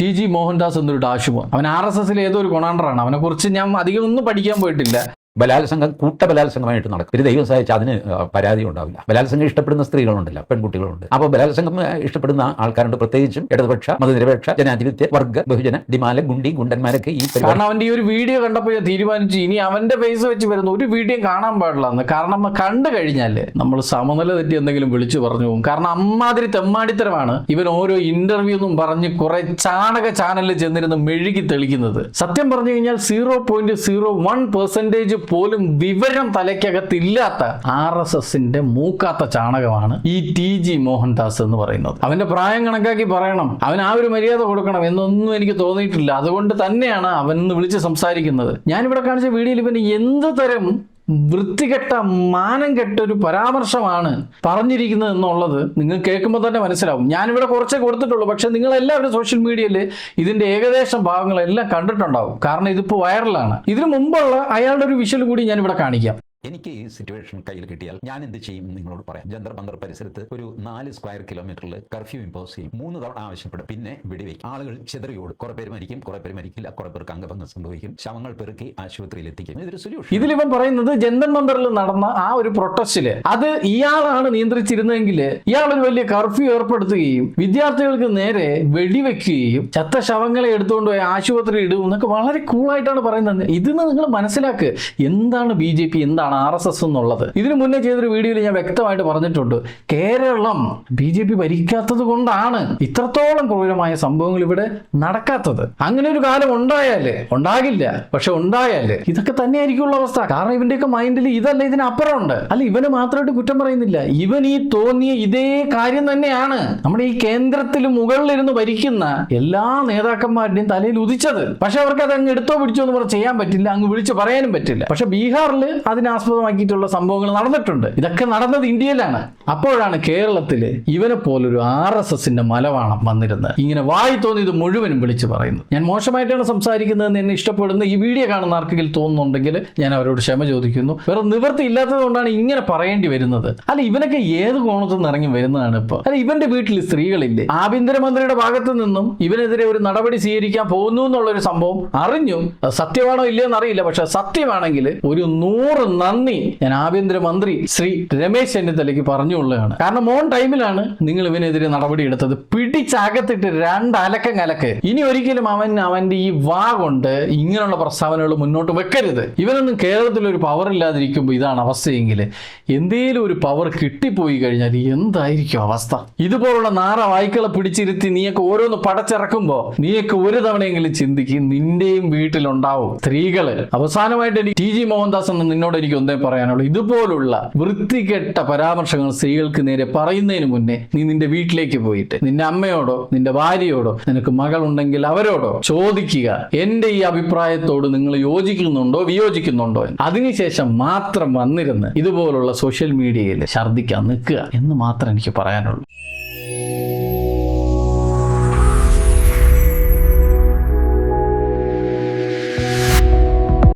TG. Mohandas എന്നൊരു ഡാഷുമോൻ. അവൻ RSSലെ ഏതോ ഒരു കൊണാണ്ടറാണ്. അവനെക്കുറിച്ച് ഞാൻ അധികം ഒന്നും പഠിക്കാൻ പോയിട്ടില്ല. ബലാത്സംഗം ബലാത്സംഗമായിട്ട് നടക്കും. ഒരു ദൈവം സഹായിച്ച് അതിന് പരാതി ഉണ്ടാവില്ല. ബലാത്സംഗം ഇഷ്ടപ്പെടുന്ന സ്ത്രീകളുണ്ടല്ലോ, പെൺകുട്ടികളുണ്ട്. അപ്പോൾ ബലാത്സംഗം ഇഷ്ടപ്പെടുന്ന ആൾക്കാരുണ്ട്, പ്രത്യേകിച്ചും ഇടതുപക്ഷ, മതനിരപേക്ഷ, ജനാധിപത്യ, വർഗ, ബഹുജന, ഡിമാല, ഗുണ്ടി, ഗുണ്ടന്മാരൊക്കെ ഈ കാരണം അവന്റെ ഈ ഒരു വീഡിയോ കണ്ടപ്പോൾ ഞാൻ തീരുമാനിച്ചു ഇനി അവന്റെ ഫേസ് വെച്ച് വരുന്ന ഒരു വീഡിയോ കാണാൻ പാടില്ലെന്ന്. കാരണം കണ്ടു കഴിഞ്ഞാല് നമ്മൾ സമനില തെറ്റി എന്തെങ്കിലും വിളിച്ചു പറഞ്ഞു പോകും. കാരണം അമ്മാതിരി തെമ്മാടിത്തരമാണ് ഇവൻ ഓരോ ഇന്റർവ്യൂ എന്നും പറഞ്ഞ് കുറെ ചാണക ചാനലിൽ ചെന്നിരുന്ന് മെഴുകി തെളിക്കുന്നത്. സത്യം പറഞ്ഞു കഴിഞ്ഞാൽ 0.01% പോലും വിവരം തലയ്ക്കകത്തില്ലാത്ത RSSന്റെ മൂക്കാത്ത ചാണകമാണ് ഈ ടി.ജി. മോഹൻദാസ് എന്ന് പറയുന്നത്. അവന്റെ പ്രായം കണക്കാക്കി പറയണം, അവൻ ആ ഒരു മര്യാദ കൊടുക്കണം എന്നൊന്നും എനിക്ക് തോന്നിയിട്ടില്ല. അതുകൊണ്ട് തന്നെയാണ് അവൻ ഇന്ന് വിളിച്ച് സംസാരിക്കുന്നത്. ഞാനിവിടെ കാണിച്ച വീഡിയോയിൽ ഇവന് എന്ത് തരം വൃത്തികെട്ട മാനം കെട്ട ഒരു പരാമർശമാണ് പറഞ്ഞിരിക്കുന്നത് എന്നുള്ളത് നിങ്ങൾ കേൾക്കുമ്പോൾ തന്നെ മനസ്സിലാവും. ഞാനിവിടെ കുറച്ചേ കൊടുത്തിട്ടുള്ളൂ, പക്ഷെ നിങ്ങളെല്ലാവരും സോഷ്യൽ മീഡിയയിൽ ഇതിന്റെ ഏകദേശം ഭാഗങ്ങളെല്ലാം കണ്ടിട്ടുണ്ടാവും. കാരണം ഇതിപ്പോൾ വൈറലാണ്. ഇതിനു മുമ്പുള്ള അയാളുടെ ഒരു വിഷ്വൽ കൂടി ഞാനിവിടെ കാണിക്കാം. എനിക്ക് ഈ സിറ്റുവേഷൻ കയ്യിൽ കിട്ടിയാൽ ഞാൻ എന്ത് ചെയ്യും നിങ്ങളോട് പറയാം. ജന്തർ മന്ദർ പരിസരത്ത് ഒരു 4 സ്ക്വയർ കിലോമീറ്ററിൽ കർഫ്യൂ ഇമ്പോസ് ചെയ്യും. 3 തവണ ആവശ്യപ്പെടും. പിന്നെ വെടിവെക്കും. ആളുകൾ ചിതറിയോടും. കുറെ പേര് മരിക്കും, കുറെ പേര് മരിക്കില്ല, കുറെ പേർക്ക് അംഗഭംഗം സംഭവിക്കും. ശവങ്ങൾ പെറുക്കി ആശുപത്രിയിൽ എത്തിക്കും. ഇതൊരു സൊല്യൂഷൻ. ഇതിലിവൻ പറയുന്നത് ജന്തർ മന്ദറിൽ നടന്ന ആ ഒരു പ്രൊട്ടസ്റ്റില് അത് ഇയാളാണ് നിയന്ത്രിച്ചിരുന്നെങ്കിൽ ഇയാളൊരു വലിയ കർഫ്യൂ ഏർപ്പെടുത്തുകയും വിദ്യാർത്ഥികൾക്ക് നേരെ വെടിവെക്കുകയും ചത്ത ശവങ്ങളെ എടുത്തുകൊണ്ട് പോയി ആശുപത്രി ഇടും എന്നൊക്കെ വളരെ കൂളായിട്ടാണ് പറയുന്നത്. ഇതിന് നിങ്ങൾ മനസ്സിലാക്കുക എന്താണ് BJP, എന്താണ് RSS എന്നുള്ളത്. ഇതിനു മുന്നേ ചെയ്തൊരു വീഡിയോയിൽ ഞാൻ വ്യക്തമായിട്ട് പറഞ്ഞിട്ടുണ്ട്. കേരളം BJP ഭരിക്കാത്തത് കൊണ്ടാണ് ഇത്രത്തോളം ക്രൂരമായ സംഭവങ്ങൾ ഇവിടെ നടക്കാത്തത്. അങ്ങനെ ഒരു കാലം ഉണ്ടാകില്ല, പക്ഷെ ഉണ്ടായാല് ഇതൊക്കെ തന്നെയായിരിക്കുള്ള അവസ്ഥ. കാരണം ഇവന്റെയൊക്കെ മൈൻഡിൽ ഇതല്ല, ഇതിനപ്പുറമുണ്ട്. അല്ല, ഇവന് മാത്രമായിട്ട് കുറ്റം പറയുന്നില്ല. ഇവൻ ഈ തോന്നിയ ഇതേ കാര്യം തന്നെയാണ് നമ്മുടെ ഈ കേന്ദ്രത്തിൽ മുകളിലിരുന്ന് ഭരിക്കുന്ന എല്ലാ നേതാക്കന്മാരുടെയും തലയിൽ ഉദിച്ചത്. പക്ഷെ അവർക്ക് അത് അങ്ങ് എടുത്തോ പിടിച്ചോ എന്ന് പറഞ്ഞ് ചെയ്യാൻ പറ്റില്ല, അങ്ങ് വിളിച്ചു പറയാനും പറ്റില്ല. പക്ഷെ ബീഹാറിൽ ആസ്പദമാക്കിയിട്ടുള്ള സംഭവങ്ങൾ നടന്നിട്ടുണ്ട്. ഇതൊക്കെ നടന്നത് ഇന്ത്യയിലാണ്. അപ്പോഴാണ് കേരളത്തില് ഇവനെ പോലൊരു RSSന്റെ മലവാണം വന്നിരുന്നത് ഇങ്ങനെ വായി തോന്നിയത് മുഴുവനും വിളിച്ചു പറയുന്നത്. ഞാൻ മോശമായിട്ടാണ് സംസാരിക്കുന്നതെന്ന് എന്നെ ഇഷ്ടപ്പെടുന്ന ഈ വീഡിയോ കാണുന്ന ആർക്കെങ്കിലും തോന്നുന്നുണ്ടെങ്കിൽ ഞാൻ അവരോട് ക്ഷമ ചോദിക്കുന്നു. വേറെ നിവൃത്തി ഇല്ലാത്തത് കൊണ്ടാണ് ഇങ്ങനെ പറയേണ്ടി വരുന്നത്. അല്ല, ഇവനൊക്കെ ഏത് കോണത്തു നിന്ന് ഇറങ്ങി വരുന്നതാണ് ഇപ്പൊ? അല്ല, ഇവന്റെ വീട്ടിൽ സ്ത്രീകളില്ലേ? ആഭ്യന്തരമന്ത്രിയുടെ ഭാഗത്തു നിന്നും ഇവനെതിരെ ഒരു നടപടി സ്വീകരിക്കാൻ പോകുന്നു എന്നുള്ളൊരു സംഭവം അറിഞ്ഞു. സത്യമാണോ ഇല്ലയോ എന്നറിയില്ല, പക്ഷെ സത്യമാണെങ്കിൽ ഒരു 100 നന്ദി ഞാൻ ആഭ്യന്തരമന്ത്രി ശ്രീ രമേശ് ചെന്നിത്തലയ്ക്ക് പറഞ്ഞുകൊള്ളുകയാണ്. കാരണം മോൺ ടൈമിലാണ് നിങ്ങൾ ഇവനെതിരെ നടപടി എടുത്തത്. പിടിച്ചകത്തിട്ട് 2 അലക്കം കലക്ക്. ഇനി ഒരിക്കലും അവന്റെ ഈ വാ കൊണ്ട് ഇങ്ങനെയുള്ള പ്രസ്താവനകൾ മുന്നോട്ട് വെക്കരുത്. ഇവനൊന്നും കേരളത്തിൽ ഒരു പവർ ഇല്ലാതിരിക്കുമ്പോൾ ഇതാണ് അവസ്ഥയെങ്കിൽ എന്തേലും ഒരു പവർ കിട്ടിപ്പോയി കഴിഞ്ഞാൽ എന്തായിരിക്കും അവസ്ഥ? ഇതുപോലുള്ള നാറ വായ്ക്കളെ പിടിച്ചിരുത്തി നീയൊക്കെ ഓരോന്ന് പടച്ചിറക്കുമ്പോ നീയൊക്കെ ഒരു തവണയെങ്കിലും ചിന്തിക്കും നിന്റെയും വീട്ടിലുണ്ടാവും സ്ത്രീകള്. അവസാനമായിട്ട് എനിക്ക് ടി.ജി. മോഹൻദാസ് എന്ന് നിന്നോട് എനിക്ക് ഒന്നേ പറയാനുള്ളൂ. ഇതുപോലുള്ള വൃത്തികെട്ട പരാമർശങ്ങൾ സ്ത്രീകൾക്ക് നേരെ പറയുന്നതിന് മുന്നേ നീ നിന്റെ വീട്ടിലേക്ക് പോയിട്ട് നിന്റെ അമ്മയോടോ നിന്റെ ഭാര്യയോടോ നിനക്ക് മകളുണ്ടെങ്കിൽ അവരോടോ ചോദിക്കുക, എന്റെ ഈ അഭിപ്രായത്തോട് നിങ്ങൾ യോജിക്കുന്നുണ്ടോ വിയോജിക്കുന്നുണ്ടോ എന്ന്. അതിനുശേഷം മാത്രം വന്നിരുന്ന് ഇതുപോലുള്ള സോഷ്യൽ മീഡിയയിൽ ഛർദ്ദിക്കാൻ നിൽക്കുക എന്ന് മാത്രം എനിക്ക് പറയാനുള്ളൂ.